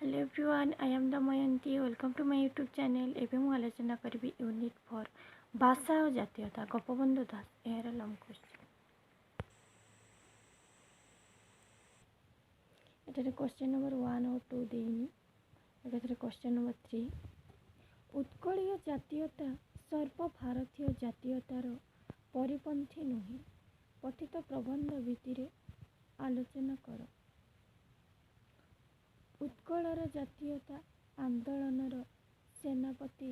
Hello everyone, I am Damayanti. Welcome to my YouTube channel. एवं मु आलोचना करी यूनिट 4 भाषा और जातीयता गोपबंधु दास यार लंग क्वेश्चन। एटारे क्वेश्चन नंबर 1 और 2 देनी। एटारे क्वेश्चन नंबर 3 उत्कलीय जातीयता सर्वभारतीय जातीयतार परिपंथी नुहे। पठित प्रबंध भित्तिरे आलोचना कर। उत्कलर जातीयता आंदोलनर सेनापति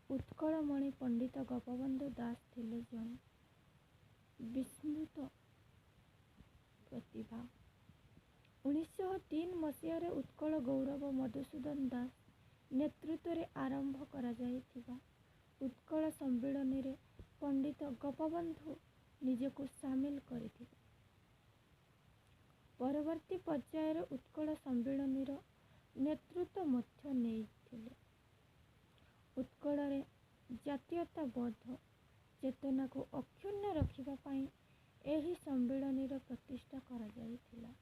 उत्कलमणि पंडित गोपबंधु दास थिले जणे विस्मृत प्रतिभा। 1903 मसीह उत्कल गौरव मधुसूदन दास नेतृत्व आरंभ करा जायथिबा उत्कल सम्मिलन रे पंडित गोपबंधु निजको सामिल करथिले। परवर्ती पर्यायर उत्कल सम्मिलन नेतृत्व मध्य नेइथिले। उत्कल रे जातीयताबोध चेतना को अक्षुण्ण रखिबा पई एही सम्मिलन प्रतिष्ठा करा जायथिला।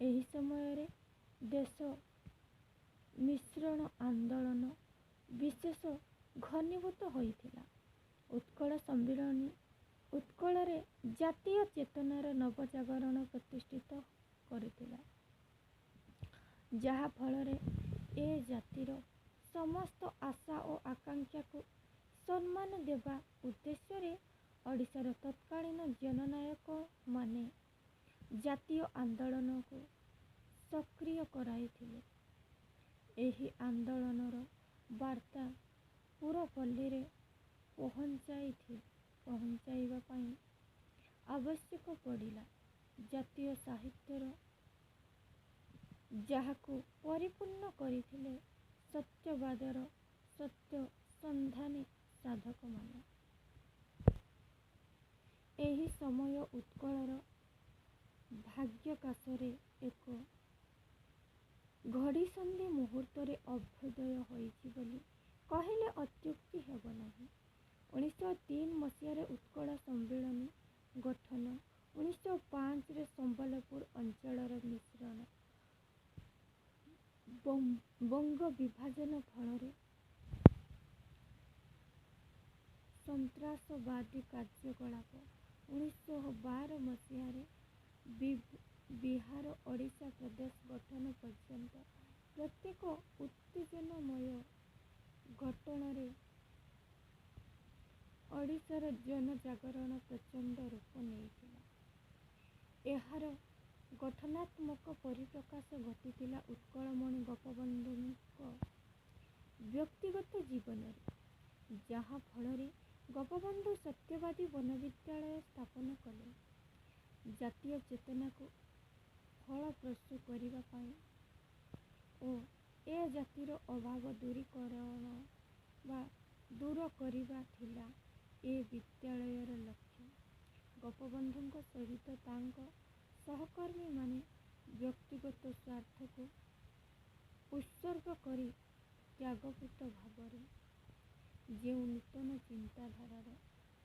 एही समय रे देश मिश्रण आंदोलन विशेष घनीभूत होइथिला। उत्कल सम्मिलन उत्कल रे जातीय चेतनार नवजागरण प्रतिष्ठित करथिला, जहा फल रे ए जातिर समस्त आशा और आकांक्षा को सम्मान देवा उद्देश्य रे ओडिशार तत्कालीन जननायक माने जातीय आंदोलन को सक्रिय कराइथिले। एही आंदोलनर वार्ता पुरपल्ली रे पहुंचाइबा पई आवश्यक पड़िला जातीय साहित्यर जहाको परिपूर्ण करिथिले सत्यवादर सत्य संधानी साधक मान। एही समय उत्कलर भाग्यकाशरे एक घड़ीसंधि मुहूर्त अभ्युदय होइछि बोली कहिले अत्युक्ति हेब नाही। 1903 मसीह उत्कल सम्मिलन गठन, 1905 रे संबलपुर अंचलर मिश्रण, बंग विभाजन फल सन्त्रासवादी कार्यकलाप, 1912 मसीह बिहार ओडिशा प्रदेश गठन पर्यंत प्रत्येक उत्तेजनामय घटन ओडिशार जनजागरण प्रचंड रूप नेइथिला। एहार गठनात्मक परिप्रकाश घटिथिला उत्कलमणि गोपबंधुଙ୍କ व्यक्तिगत जीवन रे, जहा फल गोपबंधु सत्यवादी वनविद्यालय स्थापन कले। जातीय चेतना को फलप्रसू करिबा पई ओ ए जातिर अभाव दूरीकरण बा दूर करिबा थिला ए विद्यालयर लक्ष्य। गोपबंधुଙ୍କ सहित तांको सहकर्मी माने व्यक्तिगत स्वार्थ को उत्सर्ग करी त्यागपूत भावरे जे नूतन चिंताधारार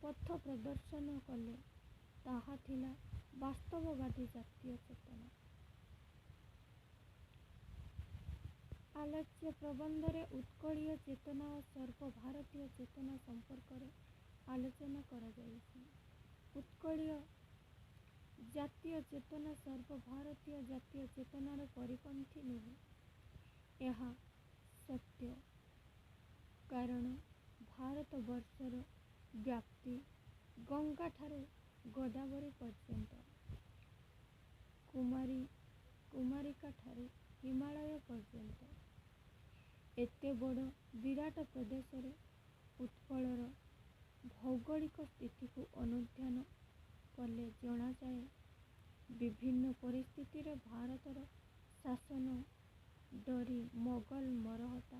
पथ प्रदर्शन कले ताहा थिला वास्तववादी जातीय चेतना। आलोच्य प्रबंध रे उत्कलीय चेतना और सर्वभारतीय चेतना संपर्क रे आलोचना करा जायछि। उत्कलीय जातीय चेतना सर्वभारतीय जातीय चेतनार परिपंथी नुहे। यह सत्य, कारण भारत वर्षर व्याप्ति गंगा ठारू गोदावरी पर्यंत, कुमारिका ठारू हिमालय पर्यंत एते बड़ विराट प्रदेश रे उत्कलर भौगोलिक स्थिति को अनुध्यान कले जना जाए विभिन्न परिस्थिति रे भारतर शासन डरी मोगल मरहता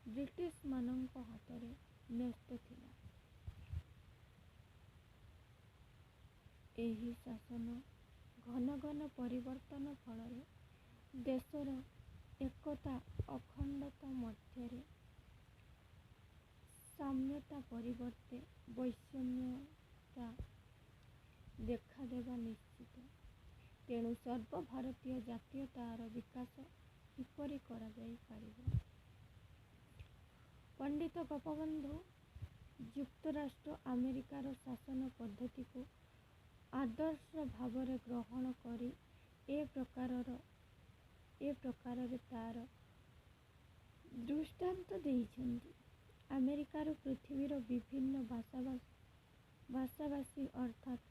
ब्रिटिश मानक हाथ न्यस्त थिला। एही शासन घन घन परिवर्तन फल देशर एकता अखंडता मध्य साम्यता परिवर्ते वैषम्यता देखा देवा निश्चित। तेणु सर्वभारतीय जातीयतार विकास କିପରି କରାଯାଇପାରିବ? ପଣ୍ଡିତ ଗୋପବନ୍ଧୁ ଯୁକ୍ତରାଷ୍ଟ୍ର ଆମେରିକାର ଶାସନ ପଦ୍ଧତିକୁ ଆଦର୍ଶ ଭାବରେ ଗ୍ରହଣ କରି ଏ ପ୍ରକାରରେ ତାର ଦୃଷ୍ଟାନ୍ତ ଦେଇଛନ୍ତି। ଆମେରିକାର ପୃଥିବୀର ବିଭିନ୍ନ ଭାଷାଭାଷୀ ଅର୍ଥାତ୍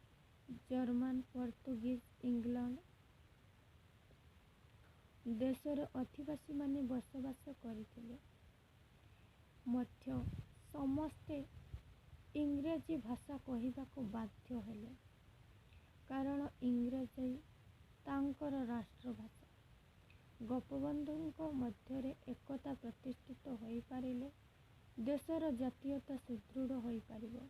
ଜର୍ମାନ, ପର୍ତ୍ତୁଗୀଜ, ଇଂଲଣ୍ଡ ଦେଶର ଅଧିବାସୀମାନେ ବସବାସ କରିଥିଲେ ମଧ୍ୟ ସମସ୍ତେ ଇଂରାଜୀ ଭାଷା କହିବାକୁ ବାଧ୍ୟ ହେଲେ, କାରଣ ଇଂରାଜୀ ତାଙ୍କର ରାଷ୍ଟ୍ରଭାଷା। ଗୋପବନ୍ଧୁଙ୍କ ମଧ୍ୟରେ ଏକତା ପ୍ରତିଷ୍ଠିତ ହୋଇପାରିଲେ ଦେଶର ଜାତୀୟତା ସୁଦୃଢ଼ ହୋଇପାରିବ।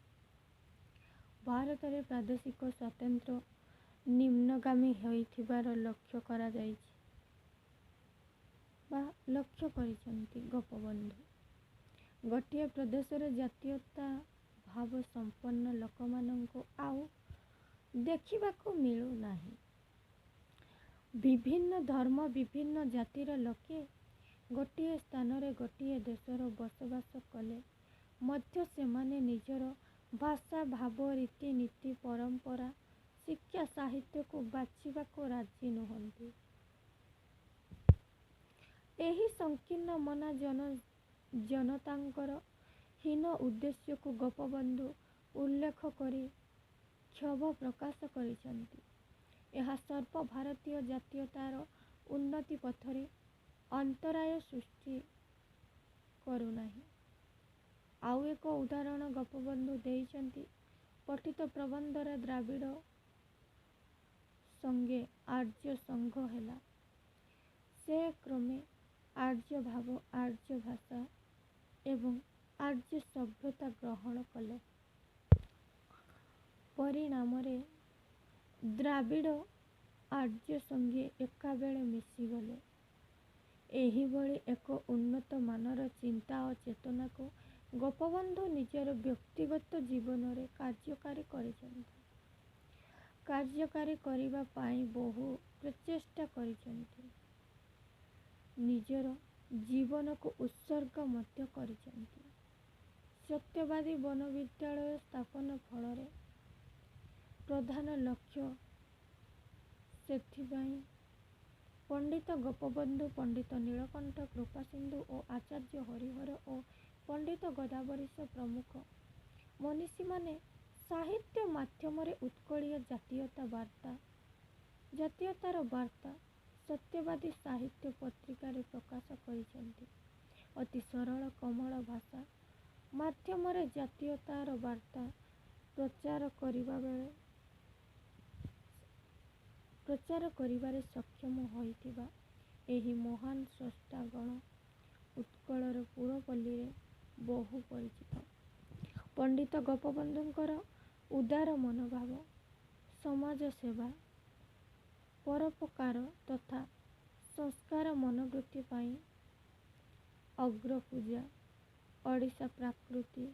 ଭାରତରେ ପ୍ରାଦେଶିକ ସ୍ୱାତନ୍ତ୍ର୍ୟ ନିମ୍ନଗାମୀ ହୋଇଥିବାର ଲକ୍ଷ୍ୟ କରିଛନ୍ତି ଗୋପବନ୍ଧୁ। ଗୋଟିଏ ପ୍ରଦେଶରେ ଜାତୀୟତା ଭାବ ସମ୍ପନ୍ନ ଲୋକମାନଙ୍କୁ ଆଉ ଦେଖିବାକୁ ମିଳୁନାହିଁ। ବିଭିନ୍ନ ଧର୍ମ, ବିଭିନ୍ନ ଜାତିର ଲୋକେ ଗୋଟିଏ ସ୍ଥାନରେ ଗୋଟିଏ ଦେଶରେ ବସବାସ କଲେ ମଧ୍ୟ ସେମାନେ ନିଜର ଭାଷା, ଭାବ, ରୀତିନୀତି, ପରମ୍ପରା, ଶିକ୍ଷା, ସାହିତ୍ୟକୁ ବାଛିବାକୁ ରାଜି ନୁହନ୍ତି। ଏହି ସଂକୀର୍ଣ୍ଣ ମନା ଜନତାଙ୍କର ହୀନ ଉଦ୍ଦେଶ୍ୟକୁ ଗୋପବନ୍ଧୁ ଉଲ୍ଲେଖ କରି କ୍ଷୋଭ ପ୍ରକାଶ କରିଛନ୍ତି। ଏହା ସର୍ବଭାରତୀୟ ଜାତୀୟତାର ଉନ୍ନତି ପଥରେ ଅନ୍ତରାୟ ସୃଷ୍ଟି କରୁନାହିଁ। ଆଉ ଏକ ଉଦାହରଣ ଗୋପବନ୍ଧୁ ଦେଇଛନ୍ତି। ପଠିତ ପ୍ରବନ୍ଧରେ ଦ୍ରାବିଡ଼ ସଙ୍ଗେ ଆର୍ଯ୍ୟ ସଂଘ ହେଲା। ସେ କ୍ରମେ ଆର୍ଯ୍ୟ ଭାବ, ଆର୍ଯ୍ୟ ଭାଷା ଏବଂ ଆର୍ଯ୍ୟ ସଭ୍ୟତା ଗ୍ରହଣ କଲେ। ପରିଣାମରେ ଦ୍ରାବିଡ଼ ଆର୍ଯ୍ୟ ସଙ୍ଗେ ଏକାବେଳେ ମିଶିଗଲେ। ଏହିଭଳି ଏକ ଉନ୍ନତ ମାନର ଚିନ୍ତା ଓ ଚେତନାକୁ ଗୋପବନ୍ଧୁ ନିଜର ବ୍ୟକ୍ତିଗତ ଜୀବନରେ କାର୍ଯ୍ୟକାରୀ କରିଛନ୍ତି। କାର୍ଯ୍ୟକାରୀ କରିବା ପାଇଁ ବହୁ ପ୍ରଚେଷ୍ଟା କରିଛନ୍ତି। ନିଜର ଜୀବନକୁ ଉତ୍ସର୍ଗ ମଧ୍ୟ କରିଛନ୍ତି। ସତ୍ୟବାଦୀ ବନବିଦ୍ୟାଳୟ ସ୍ଥାପନ ଫଳରେ ପ୍ରଧାନ ଲକ୍ଷ୍ୟ ସେଥିପାଇଁ ପଣ୍ଡିତ ଗୋପବନ୍ଧୁ, ପଣ୍ଡିତ ନୀଳକଣ୍ଠ, କୃପାସିନ୍ଧୁ ଓ ଆଚାର୍ଯ୍ୟ ହରିହର ଓ ପଣ୍ଡିତ ଗୋଦାବରୀଶ ପ୍ରମୁଖ ମନୀଷୀମାନେ ସାହିତ୍ୟ ମାଧ୍ୟମରେ ଉତ୍କଳୀୟ ଜାତୀୟତାର ବାର୍ତ୍ତା ସତ୍ୟବାଦୀ ସାହିତ୍ୟ ପତ୍ରିକାରେ ପ୍ରକାଶ କରିଛନ୍ତି। ଅତି ସରଳ କୋମଳ ଭାଷା ମାଧ୍ୟମରେ ଜାତୀୟତାର ବାର୍ତ୍ତା ପ୍ରଚାର କରିବାରେ ସକ୍ଷମ ହୋଇଥିବା ଏହି ମହାନ ସ୍ରଷ୍ଟାଗଣ ଉତ୍କଳର ପୁରପଲ୍ଲୀରେ ବହୁ ପରିଚିତ। ପଣ୍ଡିତ ଗୋପବନ୍ଧୁଙ୍କର ଉଦାର ମନୋଭାବ, ସମାଜ ସେବା, ପରୋପକାର ତଥା ସଂସ୍କାର ମନୋବୃତ୍ତି ପାଇଁ ଅଗ୍ରପୂଜା, ଓଡ଼ିଶା ପ୍ରାକୃତି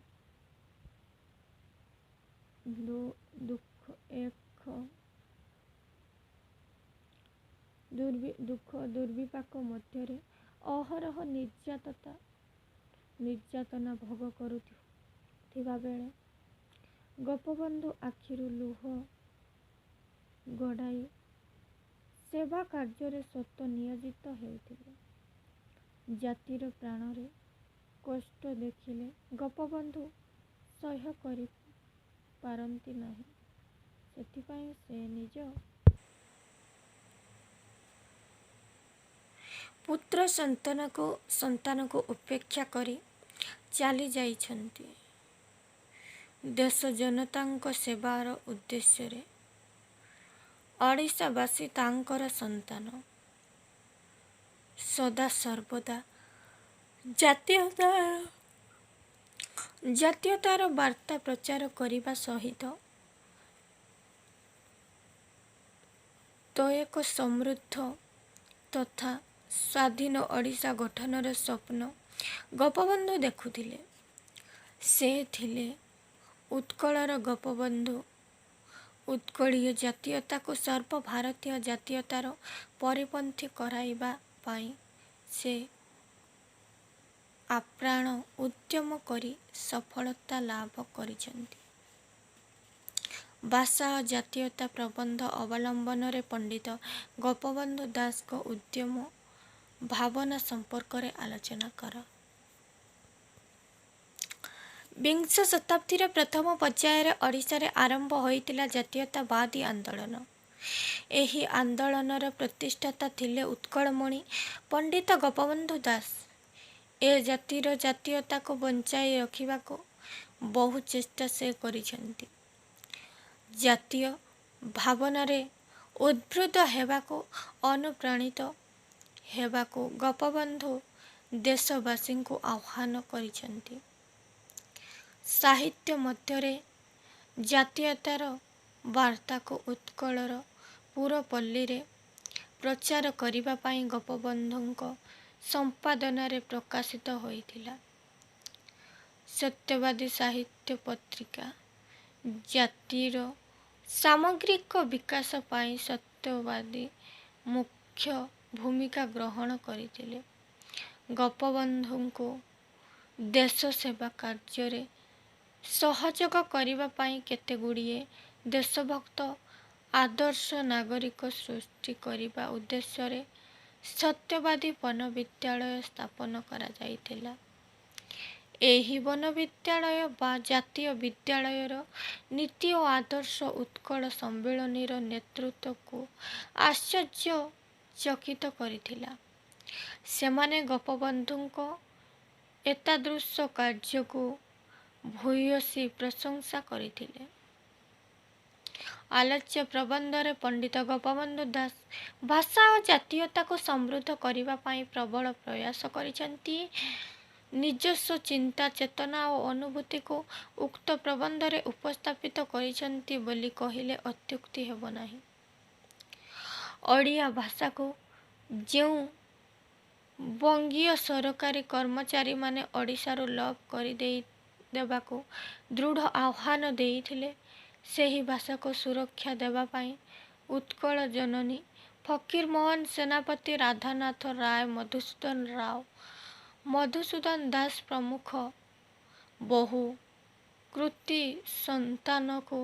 ଦୁର୍ବିପାକ ମଧ୍ୟରେ ଅହରହ ନିର୍ଯାତନା ଭୋଗ କରୁଥିବା ବେଳେ ଗୋପବନ୍ଧୁ ଆଖିରୁ ଲୁହ ଗଡ଼ାଇ ସେବା କାର୍ଯ୍ୟରେ ସତ ନିୟୋଜିତ ହେଉଥିଲେ। ଜାତିର ପ୍ରାଣରେ କଷ୍ଟ ଦେଖିଲେ ଗୋପବନ୍ଧୁ ସହ୍ୟ କରିପାରନ୍ତି ନାହିଁ। ସେଥିପାଇଁ ସେ ନିଜ ପୁତ୍ର ସନ୍ତାନକୁ ଉପେକ୍ଷା କରି ଚାଲି ଯାଇଛନ୍ତି ଦେଶ ଜନତାଙ୍କ ସେବାର ଉଦ୍ଦେଶ୍ୟରେ। ଓଡ଼ିଶାବାସୀ ତାଙ୍କର ସନ୍ତାନ। ସଦାସର୍ବଦା ଜାତୀୟତାର ବାର୍ତ୍ତା ପ୍ରଚାର କରିବା ସହିତ ଏକ ସମୃଦ୍ଧ ତଥା ସ୍ୱାଧୀନ ଓଡ଼ିଶା ଗଠନର ସ୍ୱପ୍ନ ଗୋପବନ୍ଧୁ ଦେଖୁଥିଲେ। ସେ ଥିଲେ ଉତ୍କଳର ଗୋପବନ୍ଧୁ। ଉତ୍କଳୀୟ ଜାତୀୟତାକୁ ସର୍ବଭାରତୀୟ ଜାତୀୟତାର ପରିପନ୍ଥୀ କରାଇବା ପାଇଁ ସେ ଆପ୍ରାଣ ଉଦ୍ୟମ କରି ସଫଳତା ଲାଭ କରିଛନ୍ତି। ଭାଷା ଓ ଜାତୀୟତା ପ୍ରବନ୍ଧ ଅବଲମ୍ବନରେ ପଣ୍ଡିତ ଗୋପବନ୍ଧୁ ଦାସଙ୍କ ଉଦ୍ୟମ ଭାବନା ସମ୍ପର୍କରେ ଆଲୋଚନା କର। ବିଂଶ ଶତାବ୍ଦୀର ପ୍ରଥମ ପର୍ଯ୍ୟାୟରେ ଓଡ଼ିଶାରେ ଆରମ୍ଭ ହୋଇଥିଲା ଜାତୀୟତାବାଦୀ ଆନ୍ଦୋଳନ। ଏହି ଆନ୍ଦୋଳନର ପ୍ରତିଷ୍ଠାତା ଥିଲେ ଉତ୍କଳମଣି ପଣ୍ଡିତ ଗୋପବନ୍ଧୁ ଦାସ। ଏ ଜାତିର ଜାତୀୟତାକୁ ବଞ୍ଚାଇ ରଖିବାକୁ ବହୁ ଚେଷ୍ଟା ସେ କରିଛନ୍ତି। ଜାତୀୟ ଭାବନାରେ ଉଦ୍ବୁଦ୍ଧ ହେବାକୁ, ଅନୁପ୍ରାଣିତ ହେବାକୁ ଗୋପବନ୍ଧୁ ଦେଶବାସୀଙ୍କୁ ଆହ୍ୱାନ କରିଛନ୍ତି। ସାହିତ୍ୟ ମଧ୍ୟରେ ଜାତୀୟତାର ବାର୍ତ୍ତାକୁ ଉତ୍କଳର ପୁରପଲ୍ଲୀରେ ପ୍ରଚାର କରିବା ପାଇଁ ଗୋପବନ୍ଧୁଙ୍କ ସମ୍ପାଦନାରେ ପ୍ରକାଶିତ ହୋଇଥିଲା ସତ୍ୟବାଦୀ ସାହିତ୍ୟ ପତ୍ରିକା। ଜାତିର ସାମଗ୍ରିକ ବିକାଶ ପାଇଁ ସତ୍ୟବାଦୀ ମୁଖ୍ୟ ଭୂମିକା ଗ୍ରହଣ କରିଥିଲେ। ଗୋପବନ୍ଧୁଙ୍କୁ ଦେଶ ସେବା କାର୍ଯ୍ୟରେ ସହଯୋଗ କରିବା ପାଇଁ କେତେଗୁଡ଼ିଏ ଦେଶଭକ୍ତ ଆଦର୍ଶ ନାଗରିକ ସୃଷ୍ଟି କରିବା ଉଦ୍ଦେଶ୍ୟରେ ସତ୍ୟବାଦୀ ବନବିଦ୍ୟାଳୟ ସ୍ଥାପନ କରାଯାଇଥିଲା। ଏହି ବନବିଦ୍ୟାଳୟ ବା ଜାତୀୟ ବିଦ୍ୟାଳୟର ନୀତି ଓ ଆଦର୍ଶ ଉତ୍କଳ ସମ୍ମିଳନୀର ନେତୃତ୍ୱକୁ ଆଶ୍ଚର୍ଯ୍ୟଚକିତ କରିଥିଲା। ସେମାନେ ଗୋପବନ୍ଧୁଙ୍କ ଏତାଦୃଶ କାର୍ଯ୍ୟକୁ ଭୂୟସୀ ପ୍ରଶଂସା କରିଥିଲେ। ଆଲୋଚ୍ୟ ପ୍ରବନ୍ଧରେ ପଣ୍ଡିତ ଗୋପବନ୍ଧୁ ଦାସ ଭାଷା ଓ ଜାତୀୟତାକୁ ସମୃଦ୍ଧ କରିବା ପାଇଁ ପ୍ରବଳ ପ୍ରୟାସ କରିଛନ୍ତି। ନିଜସ୍ୱ ଚିନ୍ତା, ଚେତନା ଓ ଅନୁଭୂତିକୁ ଉକ୍ତ ପ୍ରବନ୍ଧରେ ଉପସ୍ଥାପିତ କରିଛନ୍ତି ବୋଲି କହିଲେ ଅତ୍ୟୁକ୍ତି ହେବ ନାହିଁ। ଓଡ଼ିଆ ଭାଷାକୁ ଯେଉଁ ବଙ୍ଗୀୟ ସରକାରୀ କର୍ମଚାରୀମାନେ ଓଡ଼ିଶାରୁ ଲୋପ କରିଦେବାକୁ ଦୃଢ଼ ଆହ୍ୱାନ ଦେଇଥିଲେ, ସେହି ଭାଷାକୁ ସୁରକ୍ଷା ଦେବା ପାଇଁ ଉତ୍କଳ ଜନନୀ ଫକୀରମୋହନ ସେନାପତି, ରାଧାନାଥ ରାୟ, ମଧୁସୂଦନ ଦାସ ପ୍ରମୁଖ ବହୁ କୃତି ସନ୍ତାନକୁ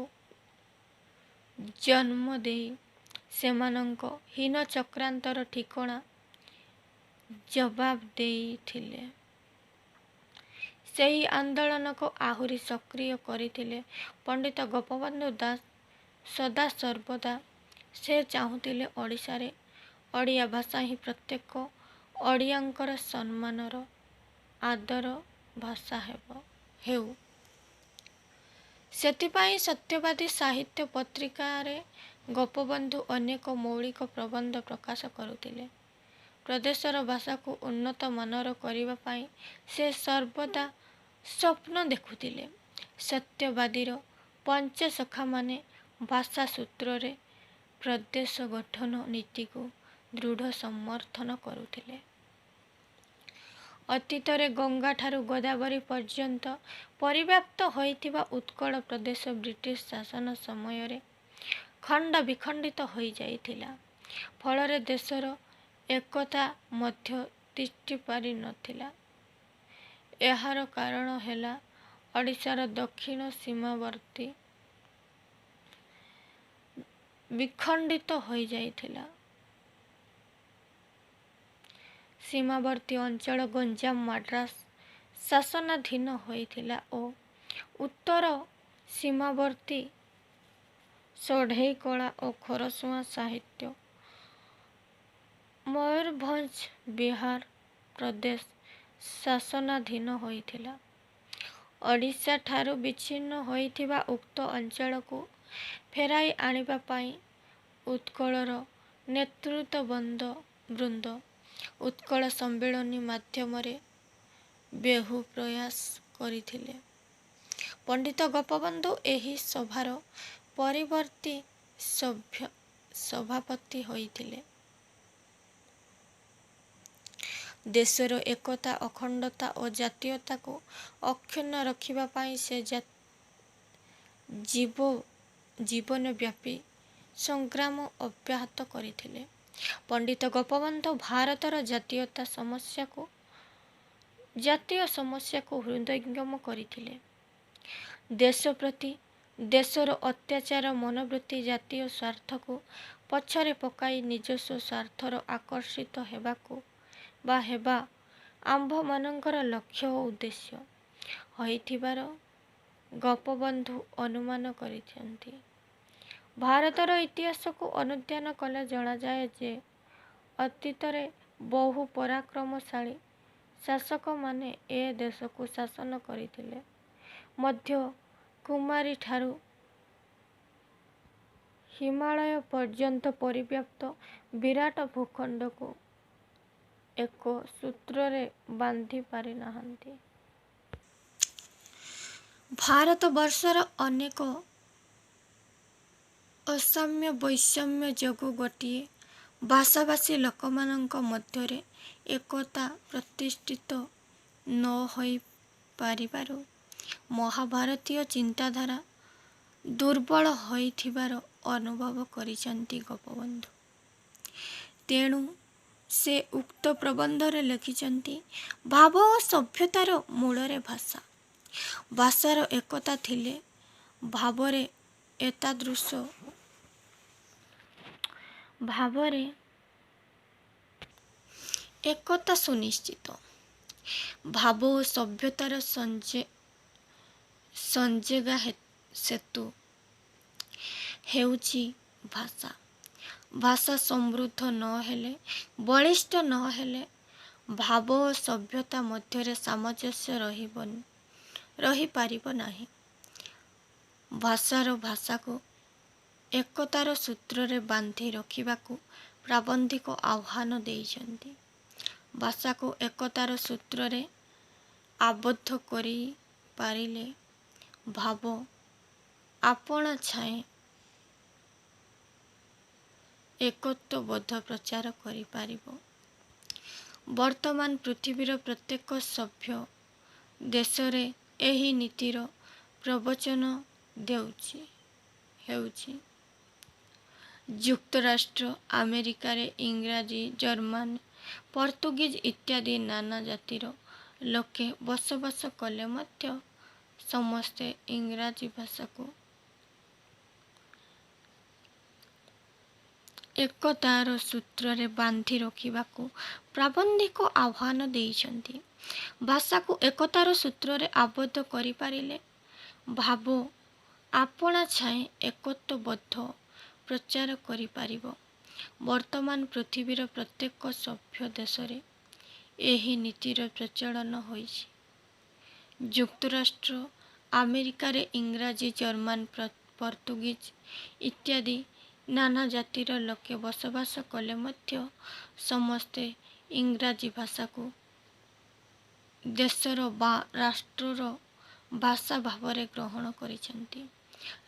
ଜନ୍ମ ଦେଇ ସେମାନଙ୍କ ହୀନ ଚକ୍ରାନ୍ତର ଠିକଣା ଜବାବ ଦେଇଥିଲେ। ସେହି ଆନ୍ଦୋଳନକୁ ଆହୁରି ସକ୍ରିୟ କରିଥିଲେ ପଣ୍ଡିତ ଗୋପବନ୍ଧୁ ଦାସ। ସଦାସର୍ବଦା ସେ ଚାହୁଁଥିଲେ ଓଡ଼ିଶାରେ ଓଡ଼ିଆ ଭାଷା ହିଁ ପ୍ରତ୍ୟେକ ଓଡ଼ିଆଙ୍କର ସମ୍ମାନର, ଆଦର ଭାଷା ହେଉ। ସେଥିପାଇଁ ସତ୍ୟବାଦୀ ସାହିତ୍ୟ ପତ୍ରିକାରେ ଗୋପବନ୍ଧୁ ଅନେକ ମୌଳିକ ପ୍ରବନ୍ଧ ପ୍ରକାଶ କରୁଥିଲେ। ପ୍ରଦେଶର ଭାଷାକୁ ଉନ୍ନତ ମାନର କରିବା ପାଇଁ ସେ ସର୍ବଦା ସ୍ୱପ୍ନ ଦେଖୁଥିଲେ। ସତ୍ୟବାଦୀର ପଞ୍ଚସଖାମାନେ ଭାଷା ସୂତ୍ରରେ ପ୍ରଦେଶ ଗଠନ ନୀତିକୁ ଦୃଢ଼ ସମର୍ଥନ କରୁଥିଲେ। ଅତୀତରେ ଗଙ୍ଗାଠାରୁ ଗୋଦାବରୀ ପର୍ଯ୍ୟନ୍ତ ପରିବ୍ୟାପ୍ତ ହୋଇଥିବା ଉତ୍କଳ ପ୍ରଦେଶ ବ୍ରିଟିଶ ଶାସନ ସମୟରେ ଖଣ୍ଡ ବିଖଣ୍ଡିତ ହୋଇଯାଇଥିଲା। ଫଳରେ ଦେଶର ଏକତା ମଧ୍ୟ ତିଷ୍ଠି ପାରି ନଥିଲା। ଏହାର କାରଣ ହେଲା ଓଡ଼ିଶାର ଦକ୍ଷିଣ ସୀମାବର୍ତ୍ତୀ ବିଖଣ୍ଡିତ ହୋଇଯାଇଥିଲା। ସୀମାବର୍ତ୍ତୀ ଅଞ୍ଚଳ ଗଞ୍ଜାମ, ମାଡ୍ରାସ ଶାସନାଧୀନ ହୋଇଥିଲା ଓ ଉତ୍ତର ସୀମାବର୍ତ୍ତୀ ସଢ଼େଇକଳା ଓ ଖରସୁଆଁ ସାହିତ୍ୟ ମୟୂରଭଞ୍ଜ, ବିହାର ପ୍ରଦେଶ ଶାସନାଧୀନ ହୋଇଥିଲା। ଓଡ଼ିଶାଠାରୁ ବିଚ୍ଛିନ୍ନ ହୋଇଥିବା ଉକ୍ତ ଅଞ୍ଚଳକୁ ଫେରାଇ ଆଣିବା ପାଇଁ ଉତ୍କଳର ନେତୃବୃନ୍ଦ ଉତ୍କଳ ସମ୍ମିଳନୀ ମାଧ୍ୟମରେ ବହୁ ପ୍ରୟାସ କରିଥିଲେ। ପଣ୍ଡିତ ଗୋପବନ୍ଧୁ ଏହି ସଭାର ପରବର୍ତ୍ତୀ ସଭାପତି ହୋଇଥିଲେ। ଦେଶର ଏକତା, ଅଖଣ୍ଡତା ଓ ଜାତୀୟତାକୁ ଅକ୍ଷୁଣ୍ଣ ରଖିବା ପାଇଁ ସେ ଜୀବନବ୍ୟାପୀ ସଂଗ୍ରାମ ଅବ୍ୟାହତ କରିଥିଲେ। ପଣ୍ଡିତ ଗୋପବନ୍ଧୁ ଭାରତର ଜାତୀୟ ସମସ୍ୟାକୁ ହୃଦୟଙ୍ଗମ କରିଥିଲେ। ଦେଶ ପ୍ରତି ଦେଶର ଅତ୍ୟାଚାର ମନୋବୃତ୍ତି ଜାତୀୟ ସ୍ୱାର୍ଥକୁ ପଛରେ ପକାଇ ନିଜସ୍ୱ ସ୍ୱାର୍ଥର ଆକର୍ଷିତ ହେବା ଆମ୍ଭମାନଙ୍କର ଲକ୍ଷ୍ୟ ଓ ଉଦ୍ଦେଶ୍ୟ ହୋଇଥିବାର ଗୋପବନ୍ଧୁ ଅନୁମାନ କରିଛନ୍ତି। ଭାରତର ଇତିହାସକୁ ଅନୁଧ୍ୟାନ କଲେ ଜଣାଯାଏ ଯେ ଅତୀତରେ ବହୁ ପରାକ୍ରମଶାଳୀ ଶାସକମାନେ ଏ ଦେଶକୁ ଶାସନ କରିଥିଲେ ମଧ୍ୟ କୁମାରୀଠାରୁ ହିମାଳୟ ପର୍ଯ୍ୟନ୍ତ ପରିବ୍ୟାପ୍ତ ବିରାଟ ଭୂଖଣ୍ଡକୁ ଏକ ସୂତ୍ରରେ ବାନ୍ଧି ପାରିନାହାନ୍ତି। ଭାରତବର୍ଷର ଅନେକ ଅସାମ୍ୟ ବୈଷମ୍ୟ ଯୋଗୁଁ ଗୋଟିଏ ଭାଷାଭାଷୀ ଲୋକମାନଙ୍କ ମଧ୍ୟରେ ଏକତା ପ୍ରତିଷ୍ଠିତ ନ ହୋଇପାରିବାରୁ ମହାଭାରତୀୟ ଚିନ୍ତାଧାରା ଦୁର୍ବଳ ହୋଇଥିବାର ଅନୁଭବ କରିଛନ୍ତି ଗୋପବନ୍ଧୁ। ତେଣୁ ସେ ଉକ୍ତ ପ୍ରବନ୍ଧରେ ଲେଖିଛନ୍ତି, ଭାବ ଓ ସଭ୍ୟତାର ମୂଳରେ ଭାଷା। ଭାଷାର ଏକତା ଥିଲେ ଭାବରେ ଏକତା ସୁନିଶ୍ଚିତ। ଭାବ ଓ ସଭ୍ୟତାର ସଂଯୋଗ ସେତୁ ହେଉଛି ଭାଷା। ଭାଷା ସମୃଦ୍ଧ ନ ହେଲେ, ବଳିଷ୍ଠ ନ ହେଲେ ଭାବ ଓ ସଭ୍ୟତା ମଧ୍ୟରେ ସାମଞ୍ଜସ୍ୟ ରହିପାରିବ ନାହିଁ। ଭାଷାକୁ ଏକତାର ସୂତ୍ରରେ ବାନ୍ଧି ରଖିବାକୁ ପ୍ରାବନ୍ଧିକ ଆହ୍ୱାନ ଦେଇଛନ୍ତି। ଭାଷାକୁ ଏକତାର ସୂତ୍ରରେ ଆବଦ୍ଧ କରିପାରିଲେ ଭାବ ଆପଣା ଛାଏଁ ଏକତ୍ୱବୋଧ ପ୍ରଚାର କରିପାରିବ। ବର୍ତ୍ତମାନ ପୃଥିବୀର ପ୍ରତ୍ୟେକ ସଭ୍ୟ ଦେଶରେ ଏହି ନୀତିର ପ୍ରବଚନ ହେଉଛି। ଯୁକ୍ତରାଷ୍ଟ୍ର ଆମେରିକାରେ ଇଂରାଜୀ, ଜର୍ମାନ, ପର୍ତ୍ତୁଗୀଜ ଇତ୍ୟାଦି ନାନା ଜାତିର ଲୋକେ ବସବାସ କଲେ ମଧ୍ୟ ସମସ୍ତେ ଇଂରାଜୀ ଭାଷାକୁ ଏକତାର ସୂତ୍ରରେ ବାନ୍ଧି ରଖିବାକୁ ପ୍ରାବନ୍ଧିକ ଆହ୍ୱାନ ଦେଇଛନ୍ତି। ଭାଷାକୁ ଏକତାର ସୂତ୍ରରେ ଆବଦ୍ଧ କରିପାରିଲେ ଭାବ ଆପଣା ଛାଏଁ ଏକତ୍ୱବୋଧ ପ୍ରଚାର କରିପାରିବ। ବର୍ତ୍ତମାନ ପୃଥିବୀର ପ୍ରତ୍ୟେକ ସଭ୍ୟ ଦେଶରେ ଏହି ନୀତିର ପ୍ରଚଳନ ହୋଇଛି। ଯୁକ୍ତରାଷ୍ଟ୍ର ଆମେରିକାରେ ଇଂରାଜୀ, ଜର୍ମାନ, ପର୍ତ୍ତୁଗୀଜ ଇତ୍ୟାଦି ନାନା ଜାତିର ଲୋକେ ବସବାସ କଲେ ମଧ୍ୟ ସମସ୍ତେ ଇଂରାଜୀ ଭାଷାକୁ ଦେଶର ବା ରାଷ୍ଟ୍ରର ଭାଷା ଭାବରେ ଗ୍ରହଣ କରିଛନ୍ତି।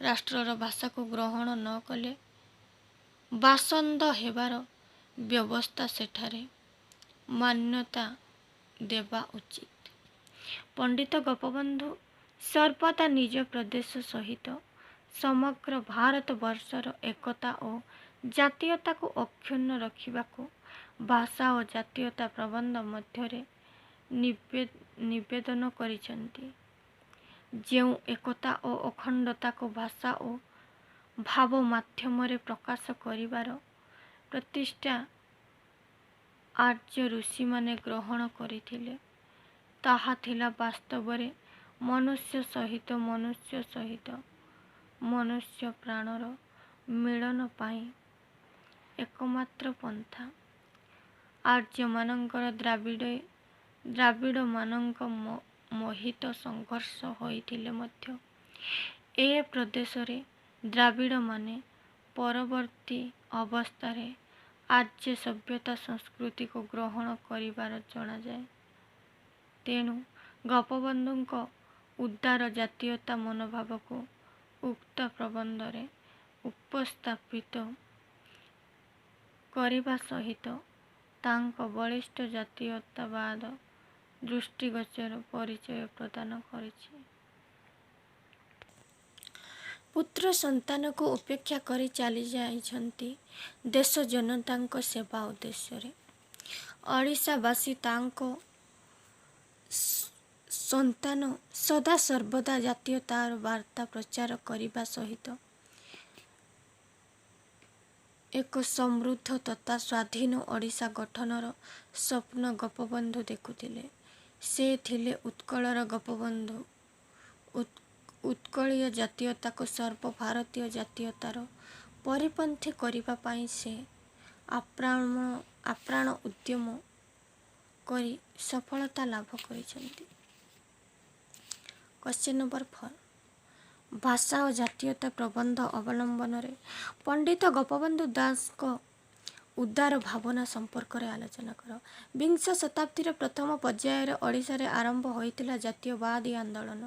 ରାଷ୍ଟ୍ରର ଭାଷାକୁ ଗ୍ରହଣ ନ କଲେ ବାସନ୍ଦ ହେବାର ବ୍ୟବସ୍ଥା ସେଠାରେ ମାନ୍ୟତା ଦେବା ଉଚିତ। ପଣ୍ଡିତ ଗୋପବନ୍ଧୁ ସର୍ବଦା ନିଜ ପ୍ରଦେଶ ସହିତ ସମଗ୍ର ଭାରତବର୍ଷର ଏକତା ଓ ଜାତୀୟତାକୁ ଅକ୍ଷୁଣ୍ଣ ରଖିବାକୁ ଭାଷା ଓ ଜାତୀୟତା ପ୍ରବନ୍ଧ ମଧ୍ୟରେ ନିବେଦନ କରିଛନ୍ତି। ଯେଉଁ ଏକତା ଓ ଅଖଣ୍ଡତାକୁ ଭାଷା ଓ ଭାବ ମାଧ୍ୟମରେ ପ୍ରକାଶ କରିବାର ପ୍ରତିଷ୍ଠା ଆର୍ଯ୍ୟ ଋଷିମାନେ ଗ୍ରହଣ କରିଥିଲେ, ତାହା ଥିଲା ବାସ୍ତବରେ ମନୁଷ୍ୟ ସହିତ ମନୁଷ୍ୟ ପ୍ରାଣର ମିଳନ ପାଇଁ ଏକମାତ୍ର ପନ୍ଥା। ଆର୍ଯ୍ୟମାନଙ୍କର ଦ୍ରାବିଡ଼ମାନଙ୍କ ମୋହିତ ସଂଘର୍ଷ ହୋଇଥିଲେ ମଧ୍ୟ ଏ ପ୍ରଦେଶରେ ଦ୍ରାବିଡ଼ମାନେ ପରବର୍ତ୍ତୀ ଅବସ୍ଥାରେ ଆର୍ଯ୍ୟ ସଭ୍ୟତା ସଂସ୍କୃତିକୁ ଗ୍ରହଣ କରିବାର ଜଣାଯାଏ। ତେଣୁ ଗୋପବନ୍ଧୁଙ୍କ ଉଦାର ଜାତୀୟତା ମନୋଭାବକୁ ଉକ୍ତ ପ୍ରବନ୍ଧରେ ଉପସ୍ଥାପିତ କରିବା ସହିତ ତାଙ୍କ ବଳିଷ୍ଠ ଜାତୀୟତାବାଦ ଦୃଷ୍ଟିଗୋଚର ପରିଚୟ ପ୍ରଦାନ କରିଛି। ପୁତ୍ର ସନ୍ତାନକୁ ଉପେକ୍ଷା କରି ଚାଲି ଯାଇଛନ୍ତି ଦେଶ ଜନତାଙ୍କ ସେବା ଉଦ୍ଦେଶ୍ୟରେ। ଓଡ଼ିଶାବାସୀ ତାଙ୍କ ସନ୍ତାନ ସଦାସର୍ବଦା ଜାତୀୟତାର ବାର୍ତ୍ତା ପ୍ରଚାର କରିବା ସହିତ ଏକ ସମୃଦ୍ଧ ତଥା ସ୍ୱାଧୀନ ଓଡ଼ିଶା ଗଠନର ସ୍ୱପ୍ନ ଗୋପବନ୍ଧୁ ଦେଖୁଥିଲେ। ସେ ଥିଲେ ଉତ୍କଳର ଗୋପବନ୍ଧୁ। ଉତ୍କଳୀୟ ଜାତୀୟତାକୁ ସର୍ବଭାରତୀୟ ଜାତୀୟତାର ପରିପନ୍ଥୀ କରିବା ପାଇଁ ସେ ଆପ୍ରାଣ ଉଦ୍ୟମ କରି ସଫଳତା ଲାଭ କରିଛନ୍ତି। କ୍ୱେଶ୍ଚନ୍ ନମ୍ବର 4, ଭାଷା ଓ ଜାତୀୟତା ପ୍ରବନ୍ଧ ଅବଲମ୍ବନରେ ପଣ୍ଡିତ ଗୋପବନ୍ଧୁ ଦାସଙ୍କ ଉଦାର ଭାବନା ସମ୍ପର୍କରେ ଆଲୋଚନା କର। ବିଂଶ ଶତାବ୍ଦୀର ପ୍ରଥମ ପର୍ଯ୍ୟାୟରେ ଓଡ଼ିଶାରେ ଆରମ୍ଭ ହୋଇଥିଲା ଜାତୀୟବାଦୀ ଆନ୍ଦୋଳନ।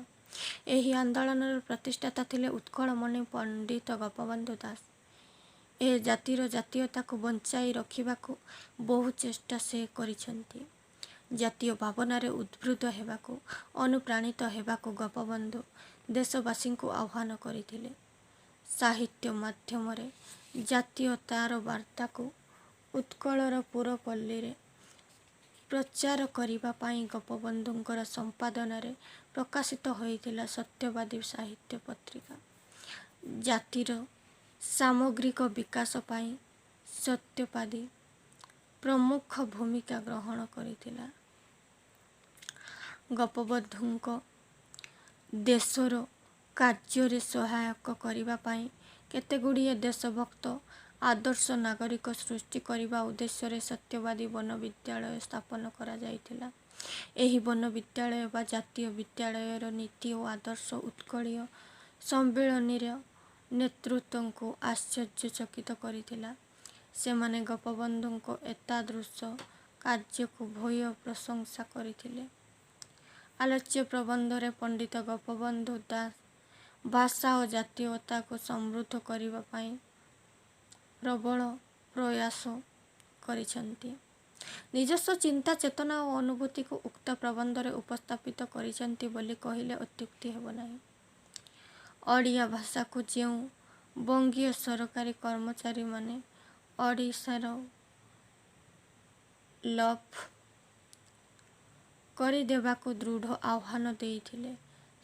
ଏହି ଆନ୍ଦୋଳନର ପ୍ରତିଷ୍ଠାତା ଥିଲେ ଉତ୍କଳମଣି ପଣ୍ଡିତ ଗୋପବନ୍ଧୁ ଦାସ। ଏ ଜାତିର ଜାତୀୟତାକୁ ବଞ୍ଚାଇ ରଖିବାକୁ ବହୁ ଚେଷ୍ଟା ସେ କରିଛନ୍ତି। ଜାତୀୟ ଭାବନାରେ ଉଦ୍ବୁଦ୍ଧ ହେବାକୁ, ଅନୁପ୍ରାଣିତ ହେବାକୁ ଗୋପବନ୍ଧୁ ଦେଶବାସୀଙ୍କୁ ଆହ୍ୱାନ କରିଥିଲେ। ସାହିତ୍ୟ ମାଧ୍ୟମରେ ଜାତୀୟତାର ବାର୍ତ୍ତାକୁ ଉତ୍କଳର ପୁରପଲ୍ଲୀରେ ପ୍ରଚାର କରିବା ପାଇଁ ଗୋପବନ୍ଧୁଙ୍କର ସମ୍ପାଦନାରେ ପ୍ରକାଶିତ ହୋଇଥିଲା ସତ୍ୟବାଦୀ ସାହିତ୍ୟ ପତ୍ରିକା। ଜାତିର ସାମଗ୍ରିକ ବିକାଶ ପାଇଁ ସତ୍ୟବାଦୀ ପ୍ରମୁଖ ଭୂମିକା ଗ୍ରହଣ କରିଥିଲା। ଗୋପବନ୍ଧୁଙ୍କ ଦେଶର କାର୍ଯ୍ୟରେ ସହାୟକ କରିବା ପାଇଁ କେତେଗୁଡ଼ିଏ ଦେଶଭକ୍ତ ଆଦର୍ଶ ନାଗରିକ ସୃଷ୍ଟି କରିବା ଉଦ୍ଦେଶ୍ୟରେ ସତ୍ୟବାଦୀ ବନବିଦ୍ୟାଳୟ ସ୍ଥାପନ କରାଯାଇଥିଲା। ଏହି ବନବିଦ୍ୟାଳୟ ବା ଜାତୀୟ ବିଦ୍ୟାଳୟର ନୀତି ଓ ଆଦର୍ଶ ଉତ୍କଳୀୟ ସମ୍ମିଳନୀର ନେତୃତ୍ୱଙ୍କୁ ଆଶ୍ଚର୍ଯ୍ୟଚକିତ କରିଥିଲା। ସେମାନେ ଗୋପବନ୍ଧୁଙ୍କ ଏତାଦୃଶ କାର୍ଯ୍ୟକୁ ଭୂୟଃ ପ୍ରଶଂସା କରିଥିଲେ। ଆଲୋଚ୍ୟ ପ୍ରବନ୍ଧରେ ପଣ୍ଡିତ ଗୋପବନ୍ଧୁ ଦାସ ଭାଷା ଓ ଜାତୀୟତାକୁ ସମୃଦ୍ଧ କରିବା ପାଇଁ ପ୍ରବଳ ପ୍ରୟାସ କରିଛନ୍ତି। ନିଜସ୍ୱ ଚିନ୍ତା, ଚେତନା ଓ ଅନୁଭୂତିକୁ ଉକ୍ତ ପ୍ରବନ୍ଧରେ ଉପସ୍ଥାପିତ କରିଛନ୍ତି ବୋଲି କହିଲେ ଅତ୍ୟୁକ୍ତି ହେବ ନାହିଁ। ଓଡ଼ିଆ ଭାଷାକୁ ଯେଉଁ ବଙ୍ଗୀୟ ସରକାରୀ କର୍ମଚାରୀମାନେ ଓଡ଼ିଶାର ଲୋପ କରିଦେବାକୁ ଦୃଢ଼ ଆହ୍ୱାନ ଦେଇଥିଲେ,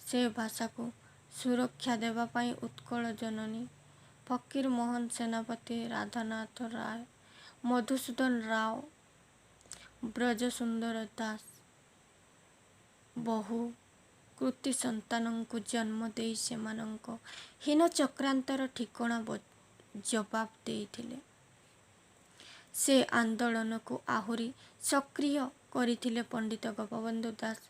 ସେ ଭାଷାକୁ ସୁରକ୍ଷା ଦେବା ପାଇଁ ଉତ୍କଳ ଜନନୀ ଫକୀରମୋହନ ସେନାପତି, ରାଧାନାଥ ରାୟ, ମଧୁସୂଦନ ରାଓ, ବ୍ରଜସୁନ୍ଦର ଦାସ ବହୁ କୃତି ସନ୍ତାନଙ୍କୁ ଜନ୍ମ ଦେଇ ସେମାନଙ୍କ ହୀନ ଚକ୍ରାନ୍ତର ଠିକଣା ଜବାବ ଦେଇଥିଲେ। ସେ ଆନ୍ଦୋଳନକୁ ଆହୁରି ସକ୍ରିୟ କରିଥିଲେ। ପଣ୍ଡିତ ଗୋପବନ୍ଧୁ ଦାସ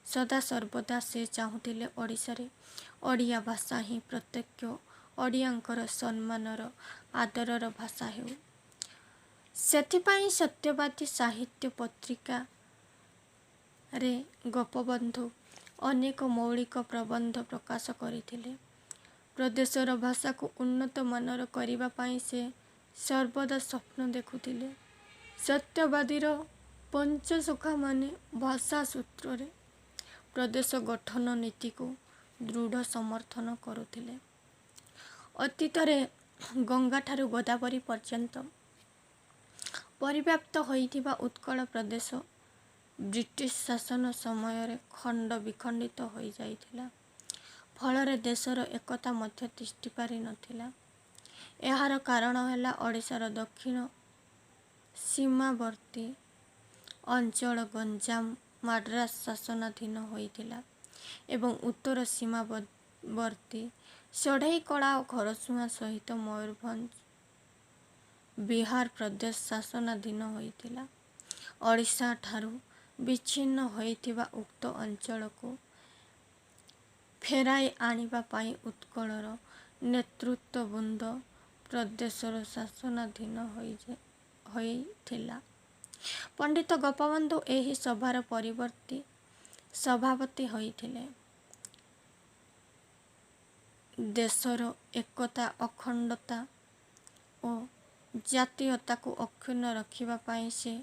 ସଦାସର୍ବଦା ସେ ଚାହୁଁଥିଲେ ଓଡ଼ିଶାରେ ଓଡ଼ିଆ ଭାଷା ହିଁ ପ୍ରତ୍ୟେକ ଓଡ଼ିଆଙ୍କର ସମ୍ମାନର, ଆଦରର ଭାଷା ହେଉ। ସେଥିପାଇଁ ସତ୍ୟବାଦୀ ସାହିତ୍ୟ ପତ୍ରିକାରେ ଗୋପବନ୍ଧୁ ଅନେକ ମୌଳିକ ପ୍ରବନ୍ଧ ପ୍ରକାଶ କରିଥିଲେ। ପ୍ରଦେଶର ଭାଷାକୁ ଉନ୍ନତ ମାନର କରିବା ପାଇଁ ସେ ସର୍ବଦା ସ୍ୱପ୍ନ ଦେଖୁଥିଲେ। ସତ୍ୟବାଦୀର ପଞ୍ଚସଖାମାନେ ଭାଷା ସୂତ୍ରରେ ପ୍ରଦେଶ ଗଠନ ନୀତିକୁ ଦୃଢ଼ ସମର୍ଥନ କରୁଥିଲେ। ଅତୀତରେ ଗଙ୍ଗାଠାରୁ ଗୋଦାବରୀ ପର୍ଯ୍ୟନ୍ତ ପରିବ୍ୟାପ୍ତ ହୋଇଥିବା ଉତ୍କଳ ପ୍ରଦେଶ ବ୍ରିଟିଶ ଶାସନ ସମୟରେ ଖଣ୍ଡ ବିଖଣ୍ଡିତ ହୋଇଯାଇଥିଲା। ଫଳରେ ଦେଶର ଏକତା ମଧ୍ୟ ତିଷ୍ଠି ପାରିନଥିଲା। ଏହାର କାରଣ ହେଲା ଓଡ଼ିଶାର ଦକ୍ଷିଣ ସୀମାବର୍ତ୍ତୀ ଅଞ୍ଚଳ ଗଞ୍ଜାମ ମାଡ୍ରାସ ଶାସନାଧୀନ ହୋଇଥିଲା ଏବଂ ଉତ୍ତର ସୀମାବର୍ତ୍ତୀ ସଢ଼େଇକଳା ଓ ଖରସୁଆଁ ସହିତ ମୟୂରଭଞ୍ଜ ବିହାର ପ୍ରଦେଶ ଶାସନାଧୀନ ହୋଇଥିଲା। ଓଡ଼ିଶାଠାରୁ ବିଚ୍ଛିନ୍ନ ହୋଇଥିବା ଉକ୍ତ ଅଞ୍ଚଳକୁ ଫେରାଇ ଆଣିବା ପାଇଁ ଉତ୍କଳର ନେତୃତ୍ୱବୃନ୍ଦ ପ୍ରଦେଶର ଶାସନାଧୀନ ହୋଇଥିଲା। ପଣ୍ଡିତ ଗୋପବନ୍ଧୁ ଏହି ସଭାର ସଭାପତି ହୋଇଥିଲେ। ଦେଶର ଏକତା, ଅଖଣ୍ଡତା ଓ ଜାତୀୟତାକୁ ଅକ୍ଷୁଣ୍ଣ ରଖିବା ପାଇଁ ସେ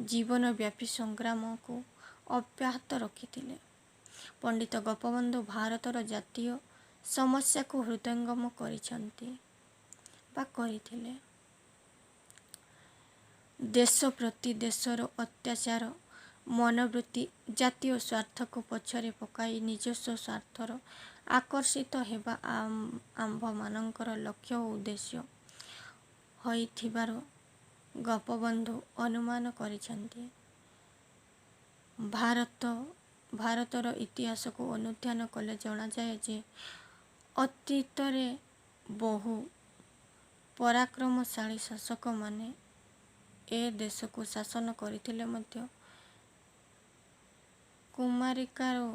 ଜୀବନବ୍ୟାପୀ ସଂଗ୍ରାମକୁ ଅବ୍ୟାହତ ରଖିଥିଲେ। ପଣ୍ଡିତ ଗୋପବନ୍ଧୁ ଭାରତର ଜାତୀୟ ସମସ୍ୟାକୁ ହୃଦୟଙ୍ଗମ କରିଛନ୍ତି ବା କରିଥିଲେ। ଦେଶ ପ୍ରତି ଦେଶର ଅତ୍ୟାଚାର ମନୋବୃତ୍ତି ଜାତୀୟ ସ୍ୱାର୍ଥକୁ ପଛରେ ପକାଇ ନିଜସ୍ୱ ସ୍ୱାର୍ଥର ଆକର୍ଷିତ ହେବା ଆମ୍ଭମାନଙ୍କର ଲକ୍ଷ୍ୟ ଓ ଉଦ୍ଦେଶ୍ୟ ହୋଇଥିବାର ଗୋପବନ୍ଧୁ ଅନୁମାନ କରିଛନ୍ତି। ଭାରତର ଇତିହାସକୁ ଅନୁଧ୍ୟାନ କଲେ ଜଣାଯାଏ ଯେ ଅତୀତରେ ବହୁ ପରାକ୍ରମଶାଳୀ ଶାସକମାନେ ଏ ଦେଶକୁ ଶାସନ କରିଥିଲେ ମଧ୍ୟ କୁମାରିକାରୁ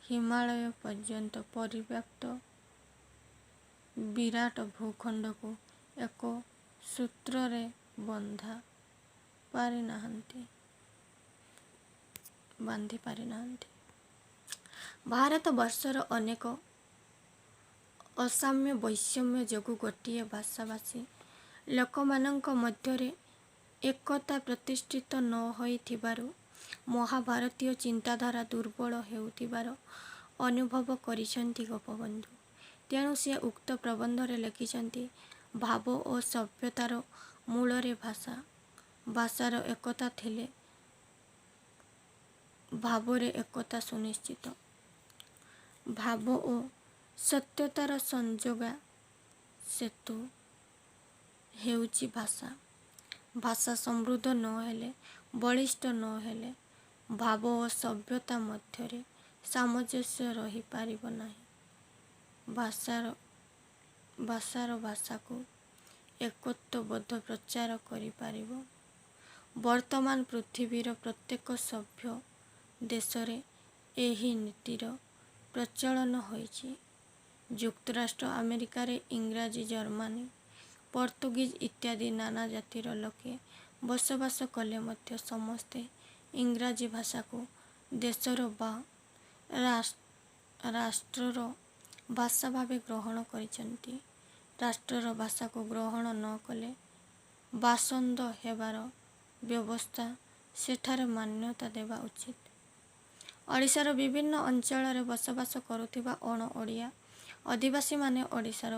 ହିମାଳୟ ପର୍ଯ୍ୟନ୍ତ ପରିବ୍ୟାପ୍ତ ବିରାଟ ଭୂଖଣ୍ଡକୁ ଏକ ସୂତ୍ରରେ ବାନ୍ଧି ପାରିନାହାନ୍ତି। ଭାରତବର୍ଷର ଅନେକ ଅସାମ୍ୟ ବୈଷମ୍ୟ ଯୋଗୁଁ ଗୋଟିଏ ଭାଷାଭାଷୀ ଲୋକମାନଙ୍କ ମଧ୍ୟରେ ଏକତା ପ୍ରତିଷ୍ଠିତ ନ ହୋଇଥିବାରୁ ମହାଭାରତୀୟ ଚିନ୍ତାଧାରା ଦୁର୍ବଳ ହେଉଥିବାର ଅନୁଭବ କରିଛନ୍ତି ଗୋପବନ୍ଧୁ। ତେଣୁ ସେ ଉକ୍ତ ପ୍ରବନ୍ଧରେ ଲେଖିଛନ୍ତି, ଭାବ ଓ ସଭ୍ୟତାର ମୂଳରେ ଭାଷା। ଭାଷାର ଏକତା ଥିଲେ ଭାବରେ ଏକତା ସୁନିଶ୍ଚିତ। ଭାବ ଓ ସତ୍ୟତାର ସଂଯୋଗ ସେତୁ ହେଉଛି ଭାଷା। ଭାଷା ସମୃଦ୍ଧ ନ ହେଲେ, ବଳିଷ୍ଠ ନ ହେଲେ ଭାବ ଓ ସଭ୍ୟତା ମଧ୍ୟରେ ସାମଞ୍ଜସ୍ୟ ରହିପାରିବ ନାହିଁ। ଭାଷାକୁ ଏକତ୍ୱବଦ୍ଧ ପ୍ରଚାର କରିପାରିବ। ବର୍ତ୍ତମାନ ପୃଥିବୀର ପ୍ରତ୍ୟେକ ସଭ୍ୟ ଦେଶରେ ଏହି ନୀତିର ପ୍ରଚଳନ ହୋଇଛି। ଯୁକ୍ତରାଷ୍ଟ୍ର ଆମେରିକାରେ ଇଂରାଜୀ, ଜର୍ମାନୀ, ପର୍ତ୍ତୁଗୀଜ ଇତ୍ୟାଦି ନାନା ଜାତିର ଲୋକେ ବସବାସ କଲେ ମଧ୍ୟ ସମସ୍ତେ ଇଂରାଜୀ ଭାଷାକୁ ଦେଶର ବା ରାଷ୍ଟ୍ରର ଭାଷା ଭାବେ ଗ୍ରହଣ କରିଛନ୍ତି। ରାଷ୍ଟ୍ରର ଭାଷାକୁ ଗ୍ରହଣ ନ କଲେ ବାସନ୍ଦ ହେବାର ବ୍ୟବସ୍ଥା ସେଠାରେ ମାନ୍ୟତା ଦେବା ଉଚିତ। ଓଡ଼ିଶାର ବିଭିନ୍ନ ଅଞ୍ଚଳରେ ବସବାସ କରୁଥିବା ଅଣ-ଓଡ଼ିଆ ଅଧିବାସୀମାନେ ଓଡ଼ିଶାର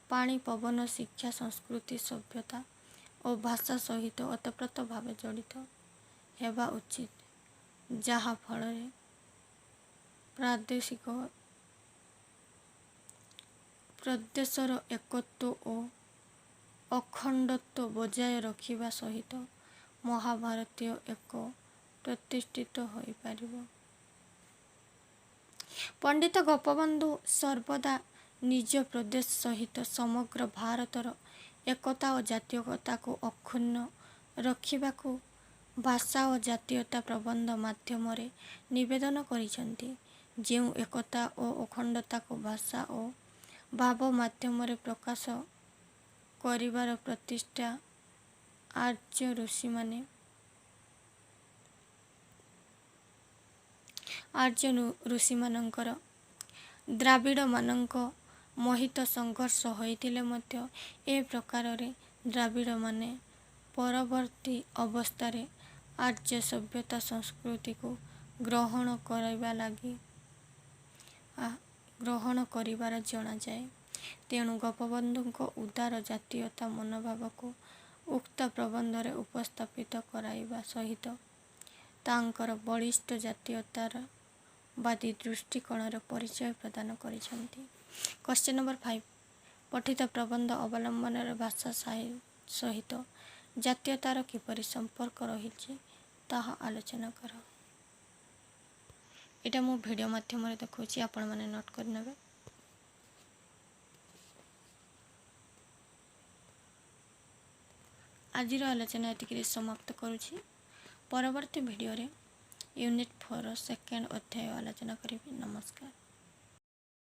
ପାଣି, ପବନ, ଶିକ୍ଷା, ସଂସ୍କୃତି, ସଭ୍ୟତା ଓ ଭାଷା ସହିତ ଓତପ୍ରୋତ ଭାବେ ଜଡ଼ିତ ହେବା ଉଚିତ। ଯାହା ଫଳରେ ପ୍ରଦେଶର ଏକତ୍ୱ ଓ ଅଖଣ୍ଡତ୍ୱ ବଜାୟ ରଖିବା ସହିତ ମହାଭାରତୀୟ ଏକ ପ୍ରତିଷ୍ଠିତ ହୋଇପାରିବ। ପଣ୍ଡିତ ଗୋପବନ୍ଧୁ ସର୍ବଦା ନିଜ ପ୍ରଦେଶ ସହିତ ସମଗ୍ର ଭାରତର ଏକତା ଓ ଜାତୀୟତାକୁ ଅକ୍ଷୁଣ୍ଣ ରଖିବାକୁ ଭାଷା ଓ ଜାତୀୟତା ପ୍ରବନ୍ଧ ମାଧ୍ୟମରେ ନିବେଦନ କରିଛନ୍ତି। ଯେଉଁ ଏକତା ଓ ଅଖଣ୍ଡତାକୁ ଭାଷା ଓ ଭାବ ମାଧ୍ୟମରେ ପ୍ରକାଶ କରିବାର ପ୍ରଚେଷ୍ଟା ଆର୍ଯ୍ୟ ଋଷିମାନଙ୍କର ଦ୍ରାବିଡ଼ମାନଙ୍କ ମୋହିତ ସଂଘର୍ଷ ହୋଇଥିଲେ ମଧ୍ୟ ଏ ପ୍ରକାରରେ ଦ୍ରାବିଡ଼ମାନେ ପରବର୍ତ୍ତୀ ଅବସ୍ଥାରେ ଆର୍ଯ୍ୟ ସଭ୍ୟତା ସଂସ୍କୃତିକୁ ଗ୍ରହଣ କରିବାର ଜଣାଯାଏ। ତେଣୁ ଗୋପବନ୍ଧୁଙ୍କ ଉଦାର ଜାତୀୟତା ମନୋଭାବକୁ ଉକ୍ତ ପ୍ରବନ୍ଧରେ ଉପସ୍ଥାପିତ କରାଇବା ସହିତ ତାଙ୍କର ବଳିଷ୍ଠ ଜାତୀୟତାବାଦୀ ଦୃଷ୍ଟିକୋଣର ପରିଚୟ ପ୍ରଦାନ କରିଛନ୍ତି। କ୍ୱେଶ୍ଚନ୍ ନମ୍ବର 5 ପଠିତ ପ୍ରବନ୍ଧ ଅବଲମ୍ବନରେ ଭାଷା ସହିତ ଜାତୀୟତାର କିପରି ସମ୍ପର୍କ ରହିଛି ତାହା ଆଲୋଚନା କର। ଏଇଟା ମୁଁ ଭିଡ଼ିଓ ମାଧ୍ୟମରେ ଦେଖାଉଛି, ଆପଣମାନେ ନୋଟ୍ କରିନେବେ। ଆଜିର ଆଲୋଚନା ଏତିକିରେ ସମାପ୍ତ କରୁଛି। ପରବର୍ତ୍ତୀ ଭିଡ଼ିଓରେ ୟୁନିଟ୍ 4 ସେକେଣ୍ଡ ଅଧ୍ୟାୟ ଆଲୋଚନା କରିବି। ନମସ୍କାର।